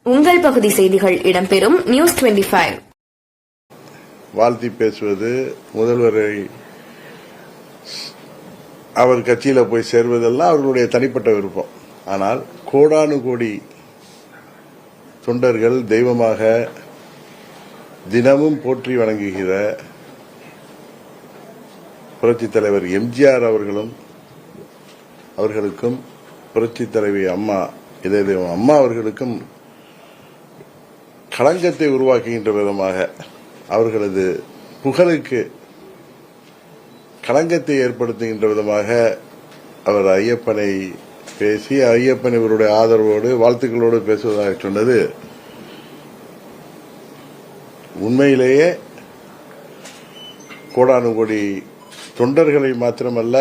உங்கள் பகுதி செய்திகள் இடம்பெறும் நியூஸ் 25. வாழ்த்தி பேசுவது, முதல்வரை அவர் கட்சியில போய் சேர்வதெல்லாம் அவர்களுடைய தனிப்பட்ட விருப்பம். ஆனால் கோடானு கோடி தொண்டர்கள் தெய்வமாக தினமும் போற்றி வணங்குகிற புரட்சித் தலைவர் எம்ஜிஆர் அவர்களுக்கும் புரட்சித் தலைவி அம்மா இதய தெய்வம் அம்மா அவர்களுக்கும் களங்கத்தை உருவாக்குகின்ற விதமாக, அவர்களது புகழுக்கு களங்கத்தை ஏற்படுத்துகின்ற விதமாக அவர் ஐயப்பனை பேசி, ஐயப்பன் இவருடைய ஆதரவோடு வாழ்த்துக்களோடு பேசுவதாக சொன்னது உண்மையிலேயே கோடானு கோடி தொண்டர்களை மாத்திரமல்ல,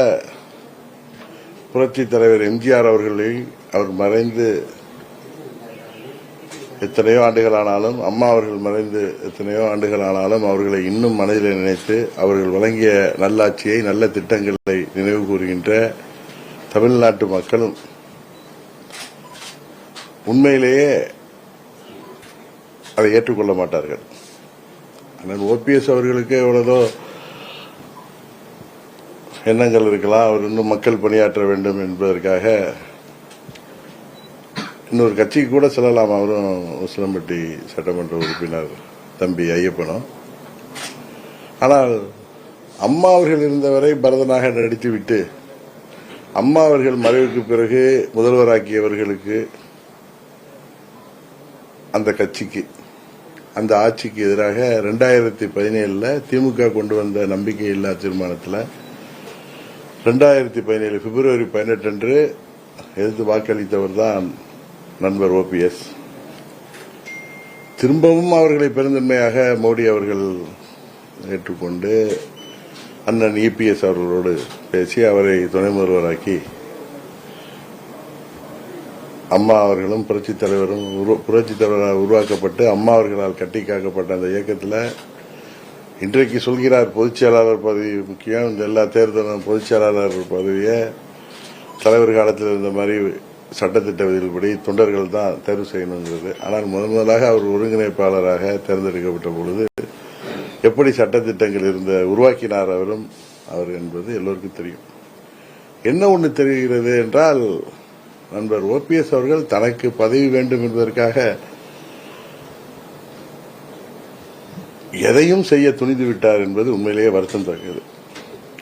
புரட்சித் தலைவர் எம்ஜிஆர் அவர்களை அவர் மறைந்து எத்தனையோ ஆண்டுகளானாலும், அம்மா அவர்கள் மறைந்து எத்தனையோ ஆண்டுகளானாலும் அவர்களை இன்னும் மனதில் நினைத்து அவர்கள் வழங்கிய நல்லாட்சியை, நல்ல திட்டங்களை நினைவு கூறுகின்ற தமிழ்நாட்டு மக்களும் உண்மையிலேயே அதை ஏற்றுக்கொள்ள மாட்டார்கள். ஆனால் ஓபிஎஸ் அவர்களுக்கு எவ்வளதோ எண்ணங்கள் இருக்கலாம், அவர் இன்னும் மக்கள் பணியாற்ற வேண்டும் என்பதற்காக இன்னொரு கட்சிக்கு கூட செல்லலாம். அவரும் உசிலம்பட்டி சட்டமன்ற உறுப்பினர் தம்பி ஐயப்பனும். ஆனால் அம்மா அவர்கள் இருந்தவரை பரதனாக நடித்துவிட்டு, அம்மா அவர்கள் மறைவுக்கு பிறகு முதல்வராக்கியவர்களுக்கு, அந்த கட்சிக்கு, அந்த ஆட்சிக்கு எதிராக 2017 திமுக கொண்டு வந்த நம்பிக்கையில்லா தீர்மானத்தில் 2017 பிப்ரவரி 18 அன்று எதிர்த்து வாக்களித்தவர் தான் நண்பர் ஓபிஎஸ். திரும்பவும் அவர்களை பெருந்தன்மையாக மோடி அவர்கள் ஏற்றுக்கொண்டு அண்ணன் இபிஎஸ் அவர்களோடு பேசி அவரை துணை முதல்வராக்கி, அம்மா அவர்களும் புரட்சித் தலைவராக உருவாக்கப்பட்டு அம்மா அவர்களால் கட்டி காக்கப்பட்ட அந்த இயக்கத்தில் இன்றைக்கு சொல்கிறார் பொதுச் செயலாளர் பதவி முக்கியம், இந்த எல்லா தேர்தலும் பொதுச் செயலாளர் பதவியை தலைவர் காலத்தில் இருந்த மாதிரி சட்டத்திட்ட விதிப்படி தொண்டர்கள் தான் தேர்வு செய்யணுங்கிறது. ஆனால் முதலாக அவர் ஒருங்கிணைப்பாளராக தேர்ந்தெடுக்கப்பட்ட பொழுது எப்படி சட்டத்திட்டங்கள் உருவாக்கினார் அவர் என்பது எல்லோருக்கும் தெரியும். என்ன ஒன்று தெரிகிறது என்றால், நண்பர் ஓபிஎஸ் அவர்கள் தனக்கு பதவி வேண்டும் என்பதற்காக எதையும் செய்ய துணிந்து விட்டார் என்பது உண்மையிலேயே வருத்தம் தக்கது.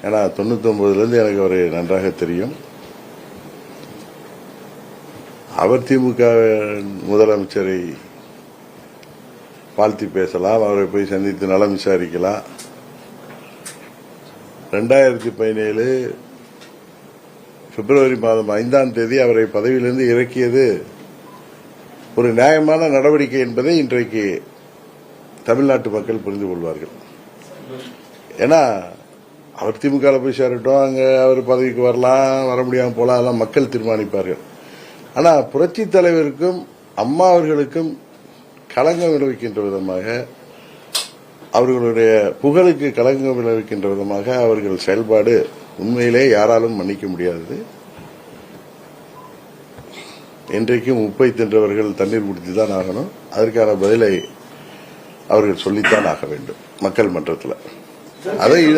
ஏன்னா 99 எனக்கு அவரை நன்றாக தெரியும். அவர் திமுக முதலமைச்சரை வாழ்த்தி பேசலாம், அவரை போய் சந்தித்து நலம் விசாரிக்கலாம். 2017 பிப்ரவரி மாதம் 5ஆம் தேதி அவரை பதவியிலிருந்து இறக்கியது ஒரு நியாயமான நடவடிக்கை என்பதை இன்றைக்கு தமிழ்நாட்டு மக்கள் புரிந்து கொள்வார்கள். ஏன்னா அவர் திமுக போய் சேரட்டும், அங்க அவர் பதவிக்கு வரலாம், வர முடியாமல் போலாம், அதெல்லாம் மக்கள் தீர்மானிப்பார்கள். ஆனா புரட்சி தலைவருக்கும் அம்மா அவர்களுக்கும் களங்கம் விளைவிக்கின்ற விதமாக, அவர்களுடைய புகழுக்கு களங்கம் விளைவிக்கின்ற விதமாக அவர்கள் செயல்பாடு உண்மையிலே யாராலும் மன்னிக்க முடியாதது. இன்றைக்கும் உப்பை தின்றவர்கள் தண்ணீர் குடித்துதான் ஆகணும். அதற்கான பதிலை அவர்கள் சொல்லித்தான் ஆக வேண்டும் மக்கள் மன்றத்தில்.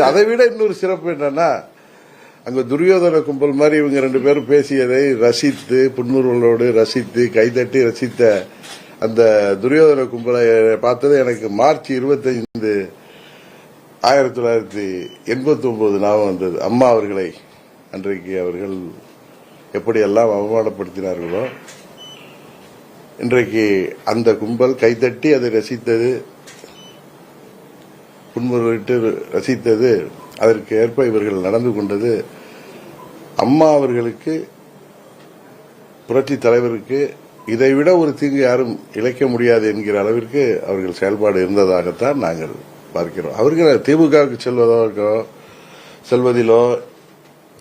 அதை விட இன்னொரு சிறப்பு என்னன்னா, அங்க துரியோதன கும்பல் மாதிரி இவங்க 2 பேரும் பேசியதை ரசித்து, புன்முறுவலோடு ரசித்து, கைதட்டி ரசித்த அந்த துரியோதன கும்பலை பார்த்தது எனக்கு மார்ச் 25, 1989 ஞாபகம் வந்தது. அம்மா அவர்களை அன்றைக்கு அவர்கள் எப்படியெல்லாம் அவமானப்படுத்தினார்களோ, இன்றைக்கு அந்த கும்பல் கைதட்டி அதை ரசித்தது, புன்முறுவிட்டு ரசித்தது, அதற்கு ஏற்ப இவர்கள் நடந்து கொண்டது அம்மா அவர்களுக்கு, புரட்சி தலைவருக்கு இதைவிட ஒரு தீங்கு யாரும் இழைக்க முடியாது என்கிற அளவிற்கு அவர்கள் செயல்பாடு இருந்ததாகத்தான் நாங்கள் பார்க்கிறோம். அவர்கள் திமுகவுக்கு செல்வதிலோ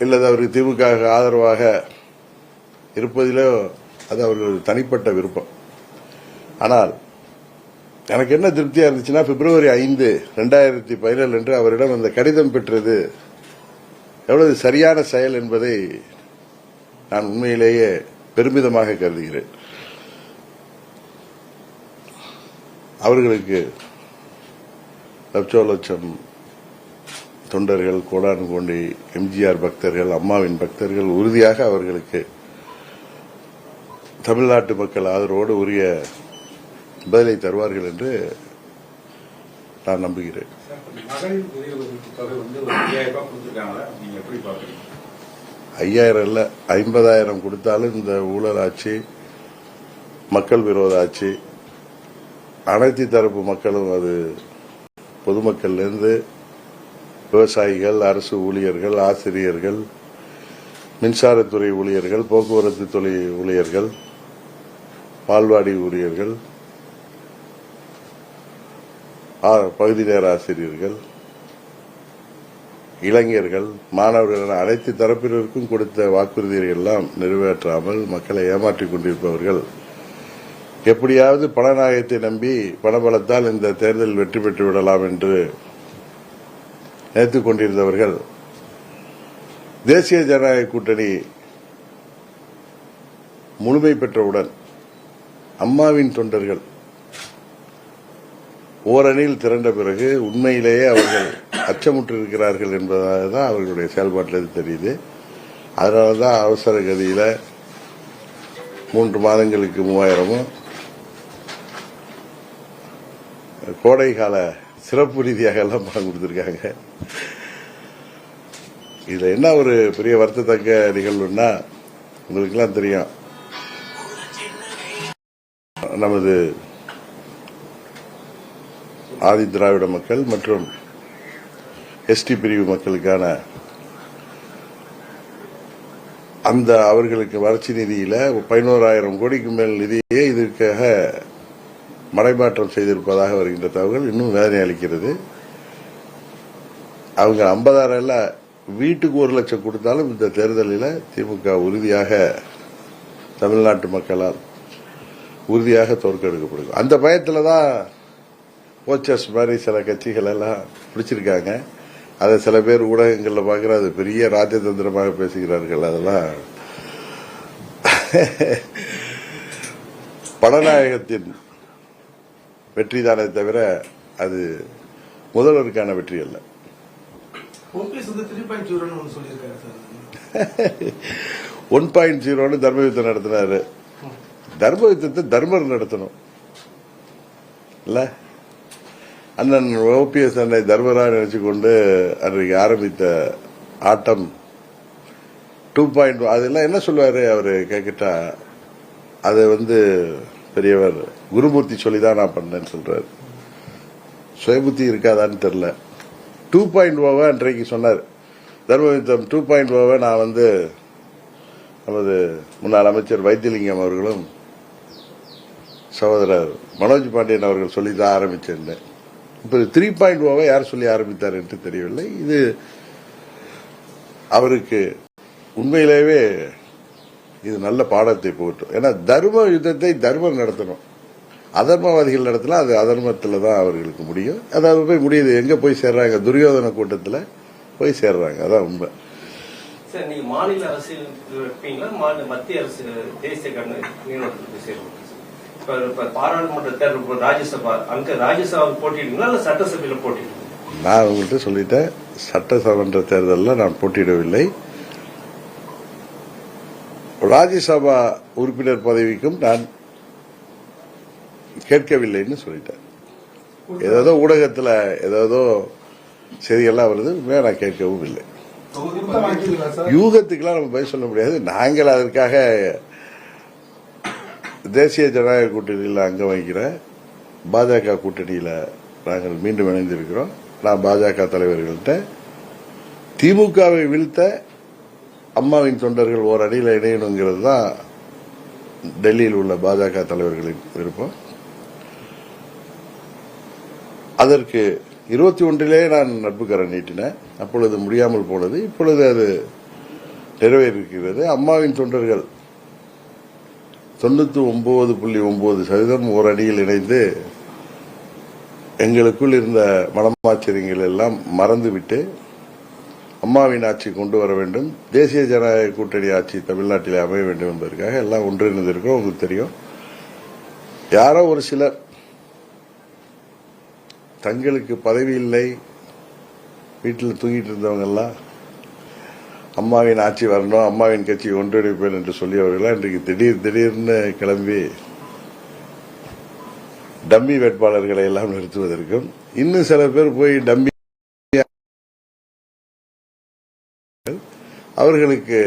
இல்லது அவருக்கு திமுக ஆதரவாக இருப்பதிலோ அது அவர்கள் தனிப்பட்ட விருப்பம். ஆனால் எனக்கு என்ன திருப்தியா இருந்துச்சுன்னா, பிப்ரவரி 5, 2017 அன்று அவரிடம் அந்த கடிதம் பெற்றது எவ்வளவு சரியான செயல் என்பதை நான் உண்மையிலேயே பெருமிதமாக கருதுகிறேன். அவர்களுக்கு லட்சோ லட்சம் தொண்டர்கள், கோடானு கோடி எம்ஜிஆர் பக்தர்கள், அம்மாவின் பக்தர்கள் உறுதியாக அவர்களுக்கு தமிழ்நாட்டு மக்கள் ஆதரவோடு உரிய பதிலை தருவார்கள் என்று நான் நம்புகிறேன். மகளிர் உதவி தொகை வந்து 5000 ரூபாய் கொடுத்துருக்காங்களா, நீங்க எப்படி பாக்குறீங்க? 5000 இல்ல 50,000 கொடுத்தாலும் இந்த ஊழல் ஆட்சி, மக்கள் விரோத ஆட்சி, அனைத்து தரப்பு மக்களும், அது பொதுமக்கள்லேருந்து விவசாயிகள், அரசு ஊழியர்கள், ஆசிரியர்கள், மின்சாரத்துறை ஊழியர்கள், போக்குவரத்து துறை ஊழியர்கள், பால்வாடி ஊழியர்கள், பகுதி நேர ஆசிரியர்கள், இளைஞர்கள், மாணவர்கள் என அனைத்து தரப்பினருக்கும் கொடுத்த வாக்குறுதிகள் எல்லாம் நிறைவேற்றாமல் மக்களை ஏமாற்றிக் கொண்டிருப்பவர்கள் எப்படியாவது பணநாயகத்தை நம்பி பணபலத்தால் இந்த தேர்தலில் வெற்றி பெற்று விடலாம் என்று நினைத்துக் கொண்டிருந்தவர்கள் தேசிய ஜனநாயக கூட்டணி முழுமை பெற்றவுடன் அம்மாவின் தொண்டர்கள் ஓரணியில் திரண்ட பிறகு உண்மையிலேயே அவர்கள் அச்சமுற்றிருக்கிறார்கள் என்பதாக தான் அவர்களுடைய செயல்பாட்டில் தெரியுது. அதனாலதான் அவசர கதியில 3 மாதங்களுக்கு 3000 கோடை கால சிறப்பு ரீதியாக எல்லாம் பணம் கொடுத்திருக்காங்க. இதுல என்ன ஒரு பெரிய வருத்தத்தக்க நிகழ்வுன்னா, உங்களுக்கு எல்லாம் தெரியும், நமது ஆதி திராவிட மக்கள் மற்றும் எஸ்டி பிரிவு மக்களுக்கான அந்த அவர்களுக்கு வளர்ச்சி நிதியில 11,000 கோடிக்கு மேல் நிதியை இதற்காக மடைமாற்றம் செய்திருப்பதாக வருகின்ற தகவல்கள் இன்னும் வேதனை அளிக்கிறது. அவங்க 50,000 இல்ல, வீட்டுக்கு 1 லட்சம் கொடுத்தாலும் இந்த தேர்தலில் திமுக உறுதியாக தமிழ்நாட்டு மக்களால் உறுதியாக தோற்கெடுக்கப்படும். அந்த பயத்தில் தான் போச்சர்ஸ் மாதிரி சில கட்சிகள் எல்லாம் பிடிச்சிருக்காங்க. அதை சில பேர் ஊடகங்களில் பார்க்கிற அது பெரிய ராஜதந்திரமாக பேசுகிறார்கள். அதெல்லாம் பணநாயகத்தின் வெற்றி தானே தவிர அது முதல்வருக்கான வெற்றி அல்ல. 1.0 தர்ம யுத்தம் நடத்தினாரு. தர்ம யுத்தத்தை தர்மர் நடத்தணும் இல்ல? அண்ணன் ஓபிஎஸ் அண்ணனை தர்மராக நினைச்சுக்கொண்டு அன்றைக்கு ஆரம்பித்த ஆட்டம் 2.0 அதெல்லாம் என்ன சொல்லுவாரு அவரு கேட்கிட்டா, அதை பெரியவர் குருமூர்த்தி சொல்லிதான் நான் பண்ணேன்னு சொல்றாரு. சுயபுத்தி இருக்காதான்னு தெரியல. 2.0 அன்றைக்கு சொன்னார். தர்மயுத்தம் 2.0 நான் நமது முன்னாள் அமைச்சர் வைத்தியலிங்கம் அவர்களும் சகோதரர் மனோஜ் பாண்டியன் அவர்கள் சொல்லிதான் ஆரம்பிச்சேன். இப்ப 3.0 யார் சொல்லி ஆரம்பித்தார் என்று தெரியவில்லை. இது அவருக்கு உண்மையிலேயே இது நல்ல பாடத்தை போகட்டும். ஏன்னா தர்ம யுத்தத்தை தர்மம் நடத்தணும், அதர்மவாதிகள் நடத்தலாம். அது அதர்மத்தில் தான் அவர்களுக்கு முடியும். அதாவது போய் முடியுது, எங்க போய் சேர்றாங்க? துரியோதன கூட்டத்தில் போய் சேர்றாங்க. அதான் உண்மை. சார், நீங்க மாநில அரசியல் இருப்பீங்களா, மத்திய அரசு தேசிய கண்ணோட்டத்துக்கு சேருவீங்க? இப்ப பாராளுமன்ற தேர்தல் ராஜ்யசபா, அங்க ராஜ்யசபா போட்டிடுவீங்களா இல்ல சட்டசபையில போட்டிடுவீங்க? நான் உங்கள்கிட்ட சொல்லிட்டேன், சட்டசபை தேர்தலில் நான் போட்டியிடவில்லை. ராஜ்யசபா உறுப்பினர் பதவிக்கும் நான் கேட்கவில்லைன்னு சொல்லிட்டேன். ஏதோ ஊடகத்தில் ஏதோ செய்திகள்லாம் வருது, நான் கேட்கவும் இல்லை. யூகத்துக்கெல்லாம் நம்ம பதில் சொல்ல முடியாது. நாங்கள் அதற்காக தேசிய ஜனநாயக கூட்டணியில் அங்கம் வகிக்கிற பாஜக கூட்டணியில் நாங்கள் மீண்டும் இணைந்திருக்கிறோம். நான் பாஜக தலைவர்கள்ட்ட திமுகவை வீழ்த்த அம்மாவின் தொண்டர்கள் ஓர் அணியில் இணையணுங்கிறது தான் டெல்லியில் உள்ள பாஜக தலைவர்களின் விருப்பம். அதற்கு 21 நான் நட்புக்கரம் நீட்டினேன். அப்பொழுது முடியாமல் போனது, இப்பொழுது அது நிறைவேறியிருக்கிறது. அம்மாவின் தொண்டர்கள் 99.9% ஓர் அணியில் இணைந்து எங்களுக்குள் இருந்த மனமாச்சரியங்கள் எல்லாம் மறந்துவிட்டு அம்மாவின் ஆட்சி கொண்டு வர வேண்டும், தேசிய ஜனநாயக கூட்டணி ஆட்சி தமிழ்நாட்டில் அமைய வேண்டும் என்பதற்காக எல்லாம் ஒன்றிணைந்திருக்கிறோம். உங்களுக்கு தெரியும், யாரோ ஒரு சிலர் தங்களுக்கு பதவி இல்லை, வீட்டில் தூங்கிட்டு இருந்தவங்க எல்லாம் அம்மாவின் ஆட்சி வரணும், அம்மாவின் கட்சி ஒன்றிணைப்பேன் என்று சொல்லியவர்கள் இன்றைக்கு திடீர்னு கிளம்பி டம்மி வேட்பாளர்களை எல்லாம் நிறுத்துவதற்கும், இன்னும் சில பேர் போய் டம்மி அவர்களுக்கு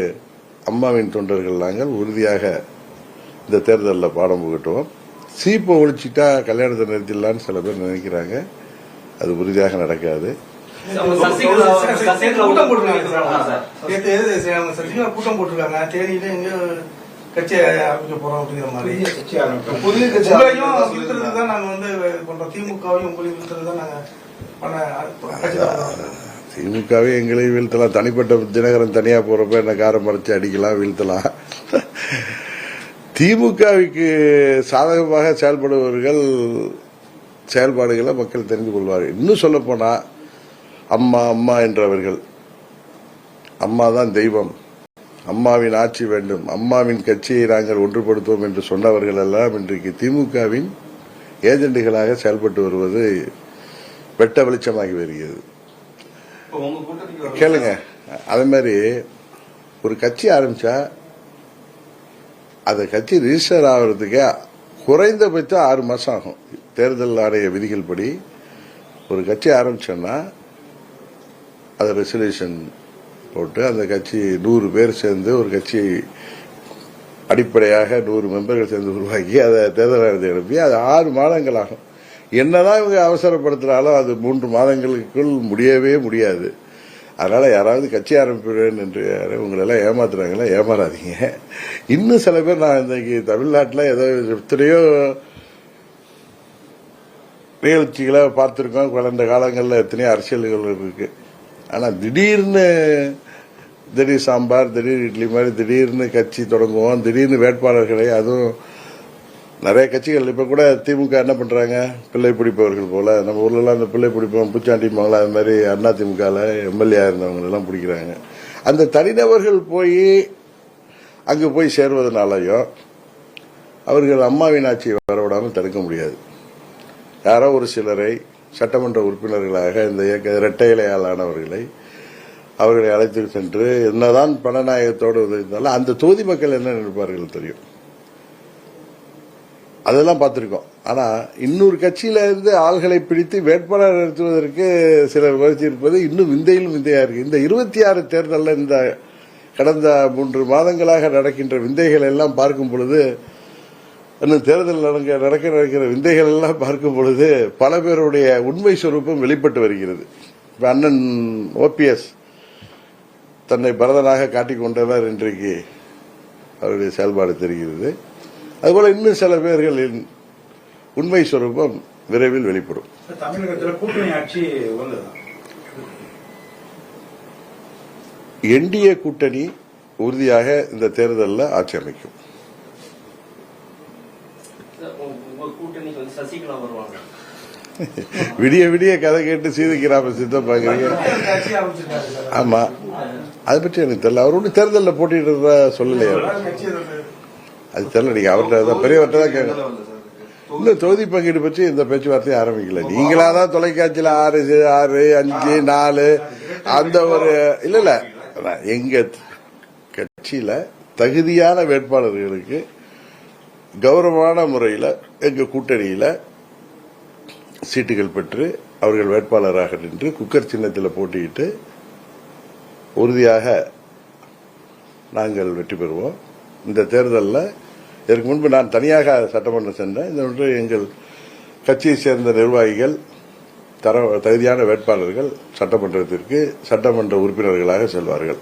அம்மாவின் தொண்டர்கள் நாங்கள் உறுதியாக இந்த தேர்தலில் பாடம் புகட்டுவோம். சீப்பை ஒழிச்சிட்டா கல்யாணத்தை நிறுத்திடலான்னு சில பேர் நினைக்கிறாங்க. அது உறுதியாக நடக்காது. கூட்டம் போட்டிருக்காங்க. தேனியில எங்க கட்சி ஆரம்பிக்க போறோம் அப்படிங்கிற மாதிரி புதிய கட்சி தான் நாங்க வந்து பண்றோம். திமுகவையும் உங்களையும் வீழ்த்துறது தான் நாங்க திமுகவே எங்களை வீழ்த்தலாம். தனிப்பட்ட தினகரன் தனியா போறப்ப என்ன காரம் மறைச்சு அடிக்கலாம், வீழ்த்தலாம். திமுகவுக்கு சாதகமாக செயல்படுபவர்கள் செயல்பாடுகளை மக்கள் தெரிந்து கொள்வார்கள். இன்னும் சொல்ல போனா அம்மா என்றவர்கள், அம்மா தான் தெய்வம், அம்மாவின் ஆட்சி வேண்டும், அம்மாவின் கட்சியை நாங்கள் ஒன்றுபடுத்துவோம் என்று சொன்னவர்கள் எல்லாம் இன்றைக்கு திமுகவின் ஏஜெண்டுகளாக செயல்பட்டு வருவது வெட்ட வெளிச்சமாகி வருகிறது. கேளுங்க, அதே மாதிரி ஒரு கட்சி ஆரம்பிச்சா அந்த கட்சி ரிஜிஸ்டர் ஆகிறதுக்கு குறைந்தபட்சம் 6 மாசம் ஆகும். தேர்தல் ஆணைய விதிகள் படி ஒரு கட்சி ஆரம்பிச்சோன்னா அதை ரெசல்யூஷன் போட்டு அந்த கட்சி 100 பேர் சேர்ந்து ஒரு கட்சி அடிப்படையாக 100 மெம்பர்கள் சேர்ந்து உருவாக்கி அதை தேர்தல் ஆணையத்தை எழுப்பி அது 6 மாதங்கள் ஆகும். என்னதான் இவங்க அவசரப்படுத்தினாலும் அது 3 மாதங்களுக்குள் முடியவே முடியாது. அதனால யாராவது கட்சி ஆரம்பிப்பேன் என்று உங்களெல்லாம் ஏமாத்துறாங்களா, ஏமாறாதீங்க. இன்னும் சில பேர் நான் இன்னைக்கு தமிழ்நாட்டில் ஏதோ எத்தனையோ நிகழ்ச்சிகளை பார்த்திருக்கோம். கடந்த காலங்களில் எத்தனையோ அரசியல்கள் இருக்கு. ஆனா திடீர் சாம்பார், திடீர் இட்லி மாதிரி திடீர்னு கட்சி தொடங்குவோம், திடீர்னு வேட்பாளர்களை, அதுவும் நிறைய கட்சிகள் இப்ப கூட திமுக என்ன பண்றாங்க, பிள்ளை பிடிப்பவர்கள் போல. நம்ம ஊர்ல எல்லாம் அந்த பிள்ளை பிடிப்பவன் பூச்சாண்டி மங்களா அது மாதிரி அண்ணா திமுகல எம்எல்ஏ இருந்தவங்க எல்லாம் பிடிக்கிறாங்க. அந்த தனிநபர்கள் போய் அங்கு போய் சேர்வதனாலையும் அவர்கள் அம்மாவின் ஆட்சியை வரவிடாமல் தடுக்க முடியாது. யாரோ ஒரு சிலரை சட்டமன்ற உறுப்பினர்களாக இந்த இரட்டை இலையாளானவர்களை அவர்களை அழைத்து சென்று என்னதான் பணநாயகத்தோடு இருந்தாலும் அந்த தொகுதி மக்கள் என்ன நினைப்பார்கள் தெரியும். அதெல்லாம் பார்த்திருக்கோம். ஆனா இன்னொரு கட்சியில இருந்து ஆள்களை பிடித்து வேட்பாளர் நிறுத்துவதற்கு சிலர் முயற்சி இருப்பது இன்னும் விந்தையிலும் விந்தையா இருக்கு. இந்த 26 தேர்தலில் இந்த கடந்த 3 மாதங்களாக நடக்கின்ற விந்தைகள் எல்லாம் பார்க்கும் பொழுது, இன்னும் தேர்தல் நடக்கிற விந்தைகள் எல்லாம் பார்க்கும் பொழுது பல பேருடைய உண்மை சொரூபம் வெளிப்பட்டு வருகிறது. இப்ப அண்ணன் OPS தன்னை பரதனாக காட்டிக்கொண்டவர் இன்றைக்கு அவருடைய செயல்பாடு தெரிகிறது. அதுபோல இன்னும் சில பேர்களின் உண்மை சொரூபம் விரைவில் வெளிப்படும். தமிழகத்தில் கூட்டணி ஆட்சி NDA கூட்டணி உறுதியாக இந்த தேர்தலில் ஆட்சி அமைக்கும். சசிகலா வருவாங்க. விடிய விடிய கதை கேட்டு சீதைக்கிராம சித்தம் பாக்குறீங்க. ஆமா, அதை பற்றி எனக்கு தெரியல. அவர் ஒன்றும் தேர்தலில் போட்டிட்டு சொல்லலையா? அது தெரியல. நீங்க அவர்கிட்ட பெரியவர்கிட்ட தான் கேட்கணும். இன்னும் தொகுதி பங்கீடு பற்றி இந்த பேச்சுவார்த்தையை ஆரம்பிக்கல. நீங்களாதான் தொலைக்காட்சியில் 6, 5, 4 அந்த ஒரு இல்ல எங்க கட்சியில தகுதியான வேட்பாளர்களுக்கு கௌரவமான முறையில் எங்க கூட்டணியில சீட்டுகள் பெற்று அவர்கள் வேட்பாளராக நின்று குக்கர் சின்னத்தில் போட்டியிட்டு உறுதியாக நாங்கள் வெற்றி பெறுவோம். இந்த தேர்தலில் இதற்கு முன்பு நான் தனியாக சட்டமன்றம் சென்றேன். இந்த எங்கள் கட்சியை சேர்ந்த நிர்வாகிகள் தகுதியான வேட்பாளர்கள் சட்டமன்றத்திற்கு சட்டமன்ற உறுப்பினர்களாக செல்வார்கள்.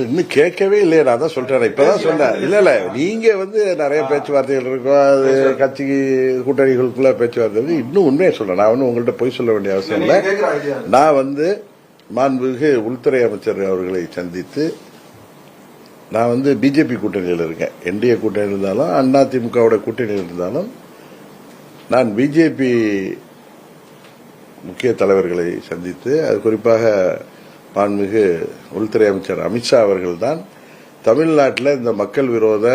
இன்னும் கேட்கவே இல்லையா? நான் தான் சொல்றேன், இப்பதான் சொன்னேன். இல்ல நீங்க நிறைய பேச்சுவார்த்தைகள் இருக்கும், அது கட்சி கூட்டணிகளுக்குள்ள பேச்சுவார்த்தை. இன்னும் உண்மையை சொல்றேன். நான் உங்கள்கிட்ட போய் சொல்ல வேண்டிய அவசியம் இல்லை. நான் மாண்புமிகு உள்துறை அமைச்சர் அவர்களை சந்தித்து, நான் பிஜேபி கூட்டணியில் இருக்கேன். NDA கூட்டணியில் இருந்தாலும் அண்ணா திமுகவோட கூட்டணியில் இருந்தாலும் நான் பிஜேபி முக்கிய தலைவர்களை சந்தித்து, அது குறிப்பாக மாண்புமிகு உள்துறை அமைச்சர் அமித்ஷா அவர்கள் தான் தமிழ்நாட்டில் இந்த மக்கள் விரோத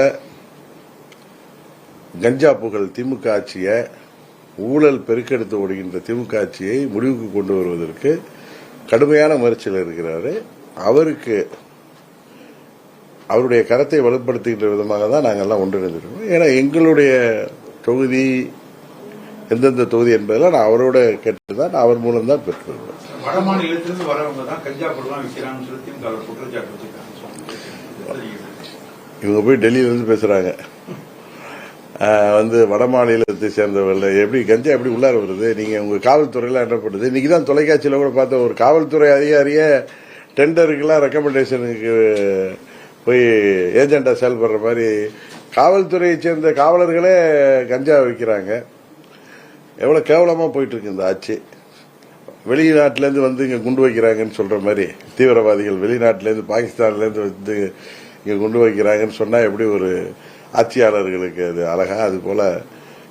கஞ்சா புகழ் திமுக ஆட்சியை, ஊழல் பெருக்கெடுத்து ஓடுகின்ற திமுக ஆட்சியை முடிவுக்கு கொண்டு வருவதற்கு கடுமையான முயற்சியில் இருக்கிறாரு. அவருக்கு அவருடைய கரத்தை வலுப்படுத்துகின்ற விதமாக தான் நாங்கள் எல்லாம் ஒன்றிணைந்திருக்கோம். ஏன்னா எங்களுடைய தொகுதி எந்தெந்த தொகுதி என்பதெல்லாம் நான் அவரோட கேட்டுதான், அவர் மூலம் தான் பெற்றுள்ளேன். வட மாநிலத்திலிருந்து வரவங்க தான் கஞ்சா பொருளாம் விற்கிறான்னு சொல்லி திமுக குற்றச்சாட்டு வச்சிருக்காங்க. இவங்க போய் டெல்லியிலிருந்து பேசுறாங்க. வட மாநிலத்தை சேர்ந்தவர்கள் எப்படி கஞ்சா எப்படி உள்ளார வருது, நீங்க உங்க காவல்துறையெல்லாம் என்ன பண்ணுது? இன்னைக்குதான் தொலைக்காட்சியில கூட பார்த்த ஒரு காவல்துறை அதிகாரிய டெண்டருக்கெல்லாம் ரெக்கமெண்டேஷனுக்கு போய் ஏஜெண்டா செயல்படுற மாதிரி காவல்துறையை சேர்ந்த காவலர்களே கஞ்சா விற்கிறாங்க. எவ்வளவு கேவலமா போயிட்டு இருக்கு இந்த ஆட்சி. வெளிநாட்டிலேருந்து வந்து இங்க குண்டு வைக்கிறாங்கன்னு சொல்ற மாதிரி தீவிரவாதிகள் வெளிநாட்டிலேருந்து பாகிஸ்தான்லேருந்து வந்து இங்க குண்டு வைக்கிறாங்கன்னு சொன்னா எப்படி ஒரு ஆட்சியாளர்களுக்கு அது அழகா? அது போல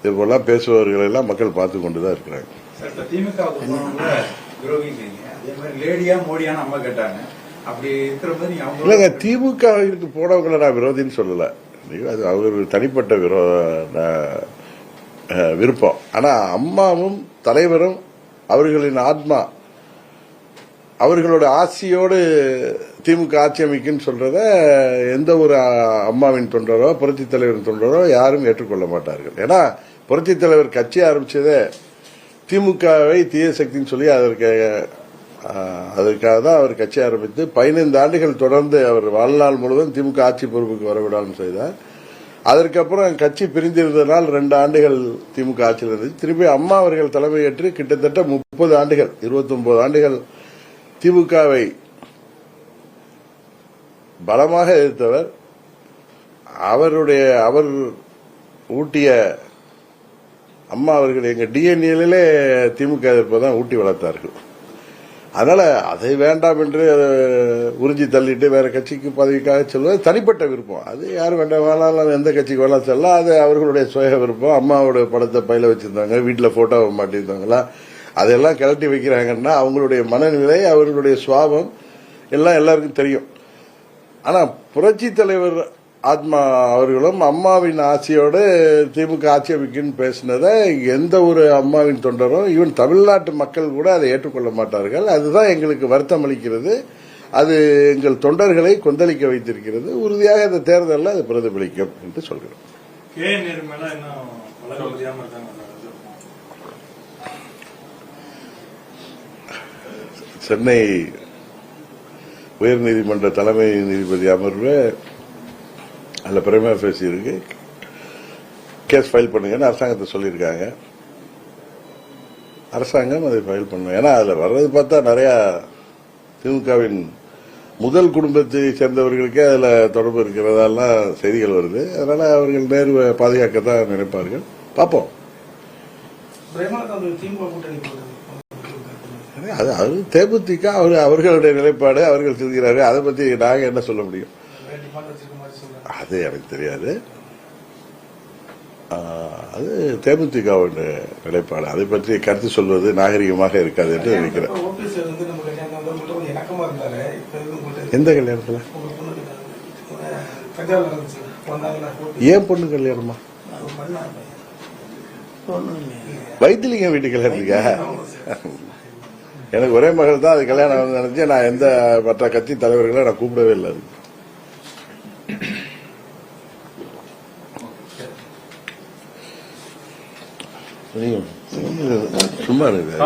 இது போல பேசுபவர்கள் எல்லாம் மக்கள் பார்த்து கொண்டுதான் இருக்கிறாங்க. திமுக விரோதிங்க அதே மாதிரி லேடியா மோடியா அம்மா கேட்டாங்க. அப்படி இருக்கிற மாதிரி இல்லைங்க, திமுகவிற்கு போனவங்களை நான் விரோதின்னு சொல்லல. அது அவர் தனிப்பட்ட விருப்பம். ஆனா அம்மாவும் தலைவரும் அவர்களின் ஆத்மா அவர்களோட ஆட்சியோடு திமுக ஆட்சி அமைக்குன்னு சொல்றத எந்த ஒரு அம்மாவின் தொண்டரோ புரட்சி தலைவரின் தொண்டரோ யாரும் ஏற்றுக்கொள்ள மாட்டார்கள். ஏன்னா புரட்சி தலைவர் கட்சி ஆரம்பிச்சதே திமுகவை தீய சக்தின்னு சொல்லி அதற்காக தான் அவர் கட்சி ஆரம்பித்து 15 ஆண்டுகள் தொடர்ந்து அவர் வாழ்நாள் முழுவதும் திமுக ஆட்சி பொறுப்புக்கு வரவிடாமல் செய்தார். அதற்கப்புறம் கட்சி பிரிந்திருந்ததனால் 2 ஆண்டுகள் திமுக ஆட்சியில் இருந்தது. திருப்பி அம்மா அவர்கள் தலைமையேற்று கிட்டத்தட்ட 30 ஆண்டுகள் 29 ஆண்டுகள் திமுகவை பலமாக எதிர்த்தவர். அவர் ஊட்டிய அம்மா அவர்கள் எங்க டிஎன்ஏலே திமுக எதிர்ப்பதான் ஊட்டி வளர்த்தார்கள். அதனால அதை வேண்டாம் என்று உறிஞ்சி தள்ளிட்டு வேற கட்சிக்கு பதவிக்காக செல்வது தனிப்பட்ட விருப்பம். அது யாரும் வேண்டாம் எந்த கட்சிக்கு வேணாலும் செல்லலாம். அது அவர்களுடைய சுய விருப்பம். அம்மாவோட படத்தை பையில வச்சிருந்தாங்க, வீட்டுல போட்டோ மாட்டிருந்தாங்களா, அதெல்லாம் கழட்டி வைக்கிறாங்கன்னா அவங்களுடைய மனநிலை, அவர்களுடைய சுவாபம் எல்லாம் எல்லாருக்கும் தெரியும். ஆனா புரட்சி தலைவர் ஆத்மா அவர்களும் அம்மாவின் ஆட்சியோடு திமுக ஆட்சி அமைக்குன்னு பேசினதை எந்த ஒரு அம்மாவின் தொண்டரும் ஈவன் தமிழ்நாட்டு மக்கள் கூட அதை ஏற்றுக்கொள்ள மாட்டார்கள். அதுதான் எங்களுக்கு வருத்தம் அளிக்கிறது. அது எங்கள் தொண்டர்களை கொந்தளிக்க வைத்திருக்கிறது. உறுதியாக இந்த தேர்தலில் அது பிரதிபலிக்கும் என்று சொல்கிறோம். சென்னை உயர்நீதிமன்ற தலைமை நீதிபதி அமர்வு அதுல பிரைமா ஃபேசி இருக்கு, கேஸ் ஃபைல் பண்ணுங்கன்னு அரசாங்கத்தை சொல்லியிருக்காங்க. அரசாங்கம் அதை ஃபைல் பண்ணும். ஏன்னா அதுல வர்றது பார்த்தா நிறைய திமுகவின் முதல் குடும்பத்தை சேர்ந்தவர்களுக்கே அதுல தொடர்பு இருக்கிறதெல்லாம் செய்திகள் வருது. அதனால அவர்கள் நேர்வை பாதுகாக்கத்தான் நினைப்பார்கள். பார்ப்போம். அது தேமுதிக அவர்களுடைய நிலைப்பாடு, அவர்கள் செல்கிறார்கள். அதை பத்தி நாங்க என்ன சொல்ல முடியும்? அது எனக்கு தெரியாது. அது தேமுதிகவுடைய நிலைப்பாடு. அதை பற்றி கருத்து சொல்வது நாகரிகமாக இருக்காது என்று நினைக்கிறேன். எந்த கல்யாணத்துல? ஏன் பொண்ணு கல்யாணமா? வைத்திலிங்கம் வீட்டு கல்யாணத்துக்கா? எனக்கு ஒரே மகள் தான் அது கல்யாணம் நினைச்சு நான் எந்த மற்ற கட்சி தலைவர்களை நான் கூப்பிடவே இல்லை. சும்மா இருக்கு.